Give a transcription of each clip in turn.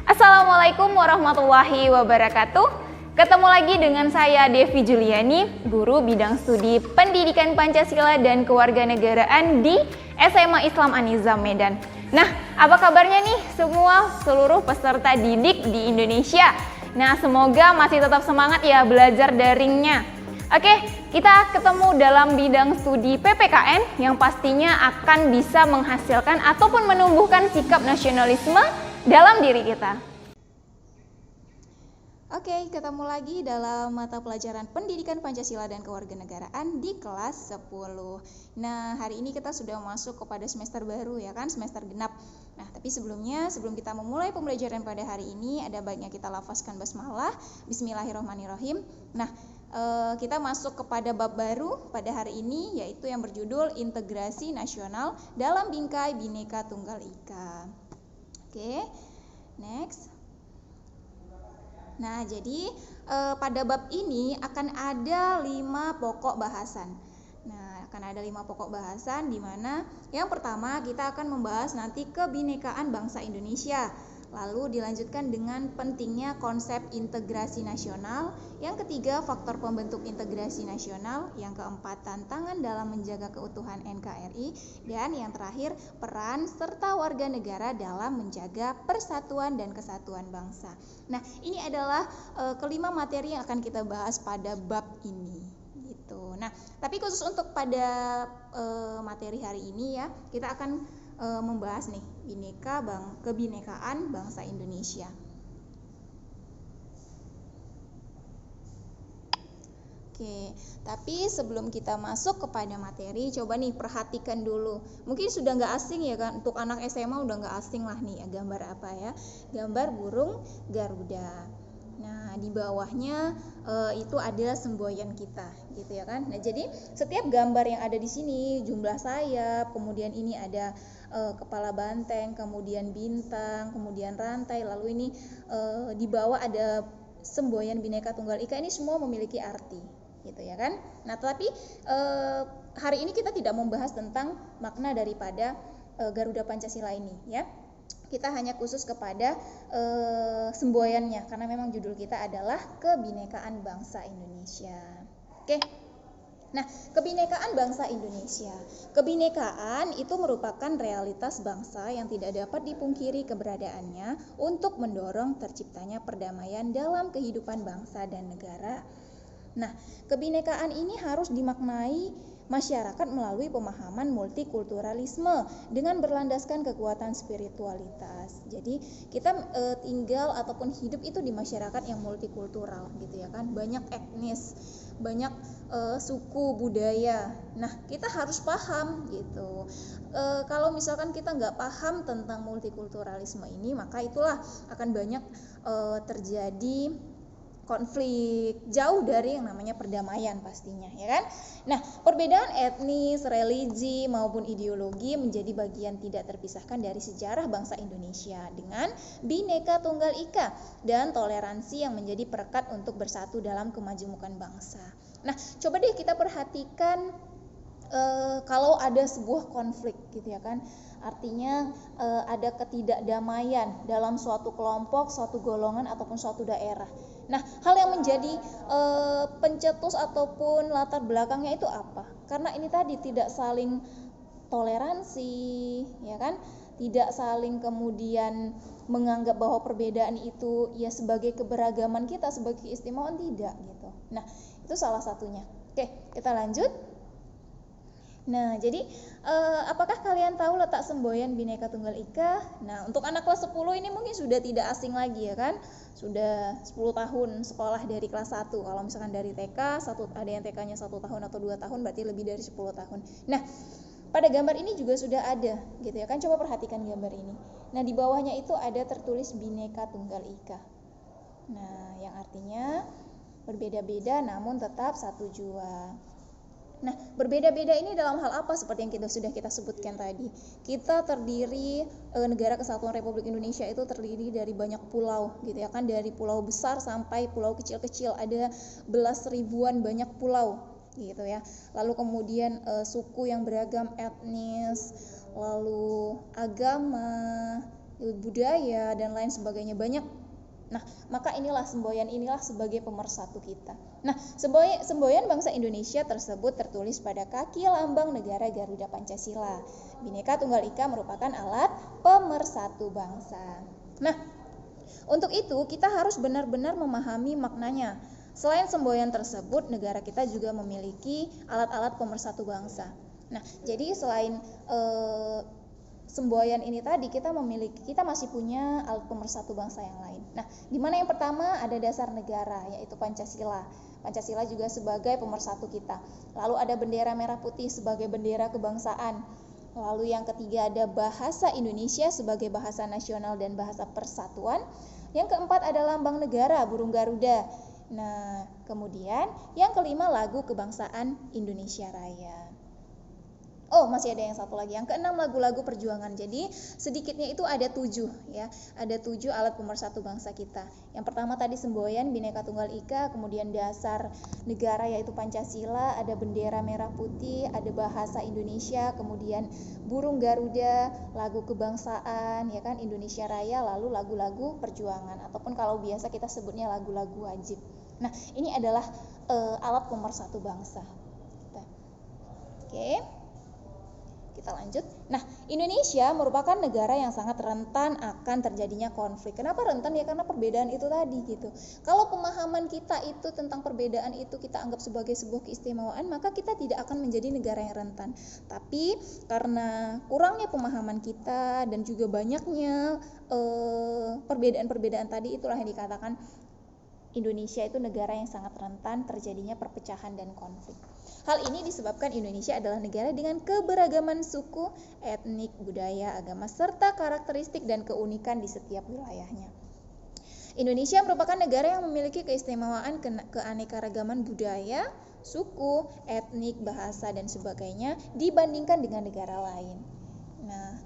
Assalamualaikum warahmatullahi wabarakatuh. Ketemu lagi dengan saya Devi Juliani, guru bidang studi Pendidikan Pancasila dan Kewarganegaraan di SMA Islam An-Nizam Medan. Nah, apa kabarnya nih semua seluruh peserta didik di Indonesia? Nah, semoga masih tetap semangat ya belajar daringnya. Oke, kita ketemu dalam bidang studi PPKN yang pastinya akan bisa menghasilkan ataupun menumbuhkan sikap nasionalisme dalam diri kita. Oke, ketemu lagi dalam mata pelajaran Pendidikan Pancasila dan Kewarganegaraan di kelas 10. Nah, hari ini kita sudah masuk kepada semester baru ya kan, semester genap. Nah, tapi sebelum kita memulai pembelajaran pada hari ini, ada baiknya kita lafazkan basmalah, bismillahirrahmanirrahim. Nah, kita masuk kepada bab baru pada hari ini, yaitu yang berjudul Integrasi Nasional dalam Bingkai Bhinneka Tunggal Ika. Oke, next. Nah, jadi pada bab ini akan ada 5 pokok bahasan. Nah, akan ada 5 pokok bahasan di mana yang pertama kita akan membahas nanti kebinekaan bangsa Indonesia. Lalu dilanjutkan dengan pentingnya konsep integrasi nasional. Yang ketiga, faktor pembentuk integrasi nasional. Yang keempat, tantangan dalam menjaga keutuhan NKRI. Dan yang terakhir, peran serta warga negara dalam menjaga persatuan dan kesatuan bangsa. Nah, ini adalah kelima materi yang akan kita bahas pada bab ini. Gitu. Nah, tapi khusus untuk pada materi hari ini ya, kita akan membahas nih kebinekaan bangsa Indonesia. Oke, tapi sebelum kita masuk kepada materi, coba nih perhatikan dulu. Mungkin sudah nggak asing ya kan, untuk anak SMA udah nggak asing lah nih, gambar apa ya? Gambar burung Garuda. Nah, di bawahnya itu ada semboyan kita, gitu ya kan. Nah, jadi setiap gambar yang ada di sini, jumlah sayap, kemudian ini ada kepala banteng, kemudian bintang, kemudian rantai, lalu ini di bawah ada semboyan Bhinneka Tunggal Ika, ini semua memiliki arti, gitu ya kan. Nah, tapi hari ini kita tidak membahas tentang makna daripada Garuda Pancasila ini, ya. Kita hanya khusus kepada semboyannya karena memang judul kita adalah kebinekaan bangsa Indonesia. Oke. Nah, kebinekaan bangsa Indonesia. Kebinekaan itu merupakan realitas bangsa yang tidak dapat dipungkiri keberadaannya untuk mendorong terciptanya perdamaian dalam kehidupan bangsa dan negara. Nah, kebinekaan ini harus dimaknai masyarakat melalui pemahaman multikulturalisme dengan berlandaskan kekuatan spiritualitas. Jadi kita tinggal ataupun hidup itu di masyarakat yang multikultural, gitu ya kan. Banyak etnis, banyak suku, budaya. Nah, kita harus paham gitu. Kalau misalkan kita nggak paham tentang multikulturalisme ini, maka itulah akan banyak terjadi konflik, jauh dari yang namanya perdamaian pastinya, ya kan? Nah, perbedaan etnis, religi maupun ideologi menjadi bagian tidak terpisahkan dari sejarah bangsa Indonesia dengan Bhinneka Tunggal Ika dan toleransi yang menjadi perekat untuk bersatu dalam kemajemukan bangsa. Nah, coba deh kita perhatikan kalau ada sebuah konflik, gitu ya kan? Artinya ada ketidakdamaian dalam suatu kelompok, suatu golongan ataupun suatu daerah. Nah, hal yang menjadi pencetus ataupun latar belakangnya itu apa? Karena ini tadi tidak saling toleransi, ya kan? Tidak saling kemudian menganggap bahwa perbedaan itu ya sebagai keberagaman kita, sebagai keistimewaan, tidak gitu. Nah, itu salah satunya. Oke, kita lanjut. Nah, jadi apakah kalian tahu letak semboyan Bhinneka Tunggal Ika? Nah, untuk anak kelas 10 ini mungkin sudah tidak asing lagi ya kan? Sudah 10 tahun sekolah dari kelas 1. Kalau misalkan dari TK, ada yang TK-nya 1 tahun atau 2 tahun, berarti lebih dari 10 tahun. Nah, pada gambar ini juga sudah ada, gitu ya kan? Coba perhatikan gambar ini. Nah, di bawahnya itu ada tertulis Bhinneka Tunggal Ika. Nah, yang artinya berbeda-beda namun tetap satu jua. Nah, berbeda-beda ini dalam hal apa? Seperti yang sudah kita sebutkan tadi. Kita terdiri, Negara Kesatuan Republik Indonesia itu terdiri dari banyak pulau, gitu ya kan, dari pulau besar sampai pulau kecil-kecil, ada belas ribuan banyak pulau, gitu ya. Lalu kemudian suku yang beragam, etnis, lalu agama, budaya dan lain sebagainya banyak. Nah, maka semboyan inilah sebagai pemersatu kita. Nah, semboyan bangsa Indonesia tersebut tertulis pada kaki lambang negara Garuda Pancasila. Bhinneka Tunggal Ika merupakan alat pemersatu bangsa. Nah, untuk itu kita harus benar-benar memahami maknanya. Selain semboyan tersebut, negara kita juga memiliki alat-alat pemersatu bangsa. Nah, jadi selain semboyan ini tadi kita masih punya alat pemersatu bangsa yang lain. Nah, di mana yang pertama ada dasar negara yaitu Pancasila. Pancasila juga sebagai pemersatu kita. Lalu ada bendera merah putih sebagai bendera kebangsaan. Lalu yang ketiga ada bahasa Indonesia sebagai bahasa nasional dan bahasa persatuan. Yang keempat ada lambang negara burung Garuda. Nah, kemudian yang kelima lagu kebangsaan Indonesia Raya. Oh, masih ada yang satu lagi. Yang keenam lagu-lagu perjuangan. Jadi sedikitnya itu ada 7 ya. Ada 7 alat pemersatu bangsa kita. Yang pertama tadi semboyan Bhinneka Tunggal Ika, kemudian dasar negara yaitu Pancasila, ada bendera merah putih, ada bahasa Indonesia, kemudian burung Garuda, lagu kebangsaan ya kan Indonesia Raya, lalu lagu-lagu perjuangan ataupun kalau biasa kita sebutnya lagu-lagu wajib. Nah, ini adalah alat pemersatu bangsa. Oke. Kita lanjut. Nah, Indonesia merupakan negara yang sangat rentan akan terjadinya konflik. Kenapa rentan? Ya karena perbedaan itu tadi gitu. Kalau pemahaman kita itu tentang perbedaan itu kita anggap sebagai sebuah keistimewaan, maka kita tidak akan menjadi negara yang rentan. Tapi karena kurangnya pemahaman kita dan juga banyaknya perbedaan-perbedaan tadi, itulah yang dikatakan Indonesia itu negara yang sangat rentan terjadinya perpecahan dan konflik. Hal ini disebabkan Indonesia adalah negara dengan keberagaman suku, etnik, budaya, agama, serta karakteristik dan keunikan di setiap wilayahnya. Indonesia merupakan negara yang memiliki keistimewaan keanekaragaman budaya, suku, etnik, bahasa, dan sebagainya dibandingkan dengan negara lain. Nah,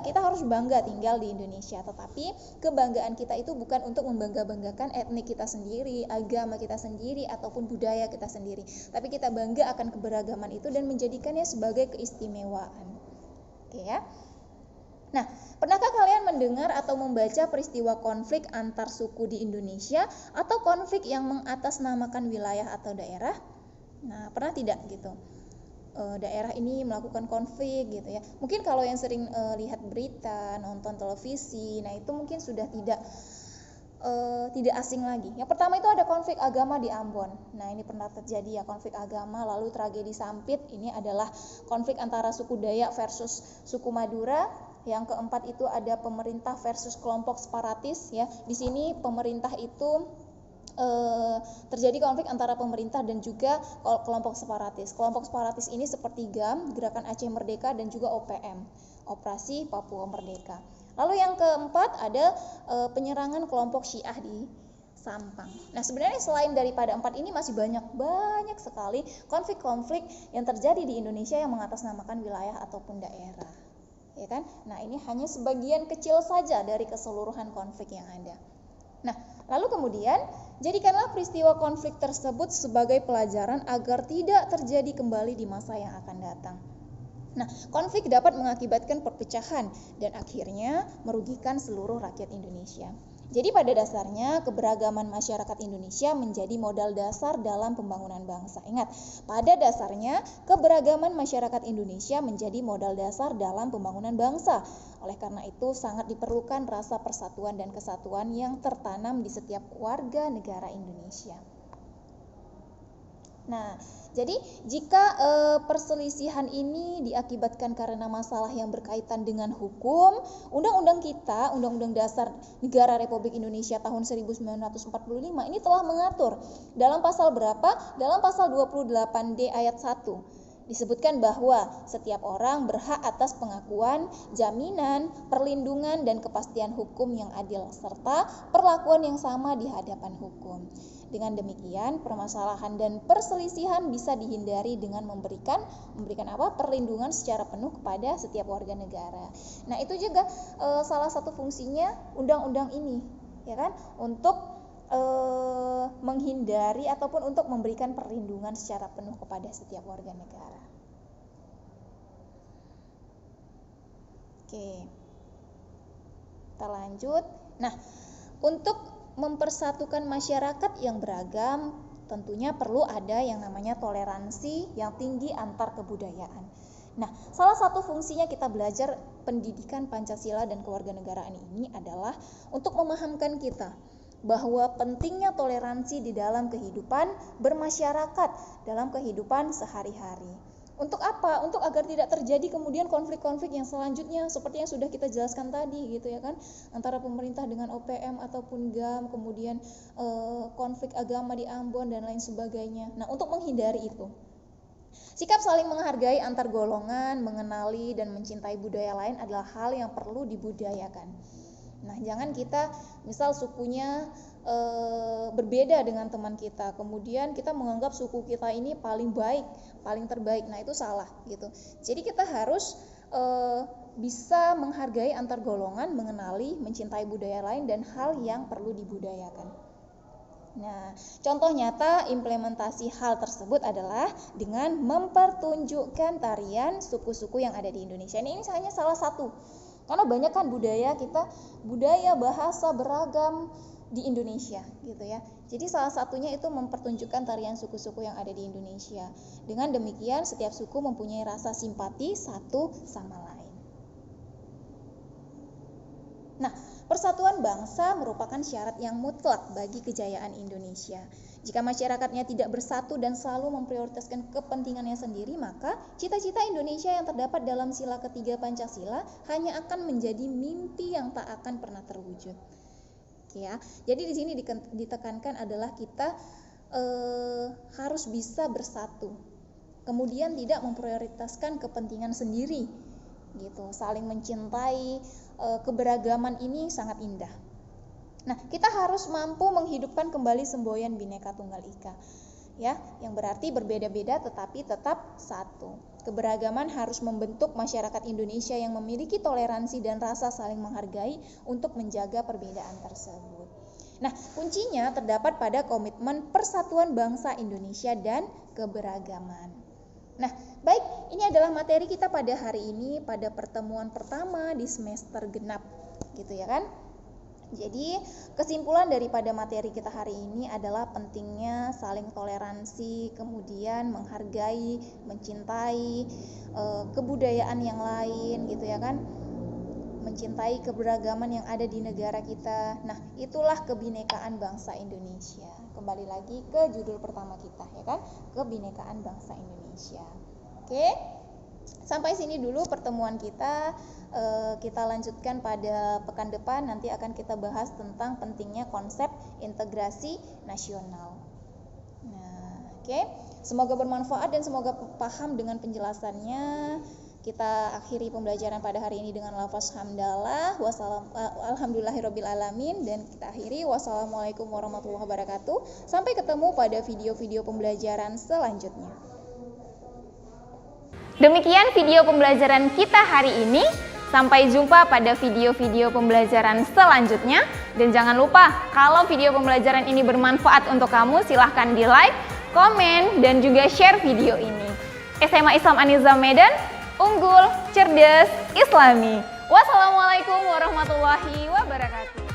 kita harus bangga tinggal di Indonesia, tetapi kebanggaan kita itu bukan untuk membangga-banggakan etnik kita sendiri, agama kita sendiri, ataupun budaya kita sendiri, tapi kita bangga akan keberagaman itu dan menjadikannya sebagai keistimewaan. Oke ya. Nah, pernahkah kalian mendengar atau membaca peristiwa konflik antar suku di Indonesia atau konflik yang mengatasnamakan wilayah atau daerah? Nah, pernah tidak gitu? Daerah ini melakukan konflik gitu ya. Mungkin kalau yang sering lihat berita, nonton televisi, nah itu mungkin sudah tidak asing lagi. Yang pertama itu ada konflik agama di Ambon. Nah, ini pernah terjadi ya konflik agama. Lalu tragedi Sampit, ini adalah konflik antara suku Dayak versus suku Madura. Yang keempat itu ada pemerintah versus kelompok separatis ya. Di sini pemerintah itu terjadi konflik antara pemerintah dan juga kelompok separatis. Kelompok separatis ini seperti GAM, Gerakan Aceh Merdeka, dan juga OPM, Operasi Papua Merdeka. Lalu yang keempat ada penyerangan kelompok Syiah di Sampang. Nah, sebenarnya selain daripada 4 ini masih banyak sekali konflik-konflik yang terjadi di Indonesia yang mengatasnamakan wilayah ataupun daerah. Ya kan? Nah, ini hanya sebagian kecil saja dari keseluruhan konflik yang ada. Nah, lalu kemudian jadikanlah peristiwa konflik tersebut sebagai pelajaran agar tidak terjadi kembali di masa yang akan datang. Nah, konflik dapat mengakibatkan perpecahan dan akhirnya merugikan seluruh rakyat Indonesia. Jadi pada dasarnya keberagaman masyarakat Indonesia menjadi modal dasar dalam pembangunan bangsa. Ingat, pada dasarnya keberagaman masyarakat Indonesia menjadi modal dasar dalam pembangunan bangsa. Oleh karena itu sangat diperlukan rasa persatuan dan kesatuan yang tertanam di setiap warga negara Indonesia. Nah, jadi jika perselisihan ini diakibatkan karena masalah yang berkaitan dengan hukum, Undang-Undang Dasar Negara Republik Indonesia tahun 1945 ini telah mengatur dalam pasal berapa? Dalam pasal 28D ayat 1. Disebutkan bahwa setiap orang berhak atas pengakuan, jaminan, perlindungan, dan kepastian hukum yang adil, serta perlakuan yang sama di hadapan hukum. Dengan demikian, permasalahan dan perselisihan bisa dihindari dengan memberikan perlindungan secara penuh kepada setiap warga negara. Nah, itu juga salah satu fungsinya undang-undang ini, ya kan, untuk menghindari ataupun untuk memberikan perlindungan secara penuh kepada setiap warga negara. Oke. Kita lanjut. Nah, untuk mempersatukan masyarakat yang beragam, tentunya perlu ada yang namanya toleransi yang tinggi antar kebudayaan. Nah, salah satu fungsinya kita belajar pendidikan Pancasila dan kewarganegaraan ini adalah untuk memahamkan kita bahwa pentingnya toleransi di dalam kehidupan bermasyarakat, dalam kehidupan sehari-hari. Untuk apa? Untuk agar tidak terjadi kemudian konflik-konflik yang selanjutnya seperti yang sudah kita jelaskan tadi gitu ya kan, antara pemerintah dengan OPM ataupun GAM, kemudian konflik agama di Ambon dan lain sebagainya. Nah, untuk menghindari itu, sikap saling menghargai antar golongan, mengenali dan mencintai budaya lain adalah hal yang perlu dibudayakan. Nah, jangan kita misal sukunya berbeda dengan teman kita, kemudian kita menganggap suku kita ini paling baik, paling terbaik. Nah, itu salah gitu. Jadi kita harus bisa menghargai antar golongan, mengenali, mencintai budaya lain dan hal yang perlu dibudayakan. Nah, contoh nyata implementasi hal tersebut adalah dengan mempertunjukkan tarian suku-suku yang ada di Indonesia. Ini hanya salah satu. Karena banyak kan budaya kita, budaya, bahasa beragam di Indonesia gitu ya. Jadi salah satunya itu mempertunjukkan tarian suku-suku yang ada di Indonesia. Dengan demikian setiap suku mempunyai rasa simpati satu sama lain. Nah, persatuan bangsa merupakan syarat yang mutlak bagi kejayaan Indonesia. Jika masyarakatnya tidak bersatu dan selalu memprioritaskan kepentingannya sendiri, maka cita-cita Indonesia yang terdapat dalam sila ketiga Pancasila hanya akan menjadi mimpi yang tak akan pernah terwujud. Ya, jadi di sini ditekankan adalah kita harus bisa bersatu, kemudian tidak memprioritaskan kepentingan sendiri, gitu. Saling mencintai keberagaman ini sangat indah. Nah, kita harus mampu menghidupkan kembali semboyan Bhinneka Tunggal Ika, ya, yang berarti berbeda-beda tetapi tetap satu. Keberagaman harus membentuk masyarakat Indonesia yang memiliki toleransi dan rasa saling menghargai untuk menjaga perbedaan tersebut. Nah, kuncinya terdapat pada komitmen persatuan bangsa Indonesia dan keberagaman. Nah, baik, ini adalah materi kita pada hari ini, pada pertemuan pertama di semester genap, gitu ya kan? Jadi, kesimpulan daripada materi kita hari ini adalah pentingnya saling toleransi, kemudian menghargai, mencintai kebudayaan yang lain, gitu ya kan? Mencintai keberagaman yang ada di negara kita. Nah, itulah kebinekaan bangsa Indonesia. Kembali lagi ke judul pertama kita, ya kan? Kebinekaan bangsa Indonesia. Oke? Sampai sini dulu pertemuan kita. Kita lanjutkan pada pekan depan. Nanti akan kita bahas tentang pentingnya konsep integrasi nasional. Nah, oke. Semoga bermanfaat dan semoga paham dengan penjelasannya. Kita akhiri pembelajaran pada hari ini dengan lafaz hamdalah, alhamdulillahirabbil alamin, dan kita akhiri wassalamualaikum warahmatullahi wabarakatuh. Sampai ketemu pada video-video pembelajaran selanjutnya. Demikian video pembelajaran kita hari ini. Sampai jumpa pada video-video pembelajaran selanjutnya. Dan jangan lupa, kalau video pembelajaran ini bermanfaat untuk kamu, silahkan di like, komen, dan juga share video ini. SMA Islam An-Nizam Medan, unggul, cerdas, islami. Wassalamualaikum warahmatullahi wabarakatuh.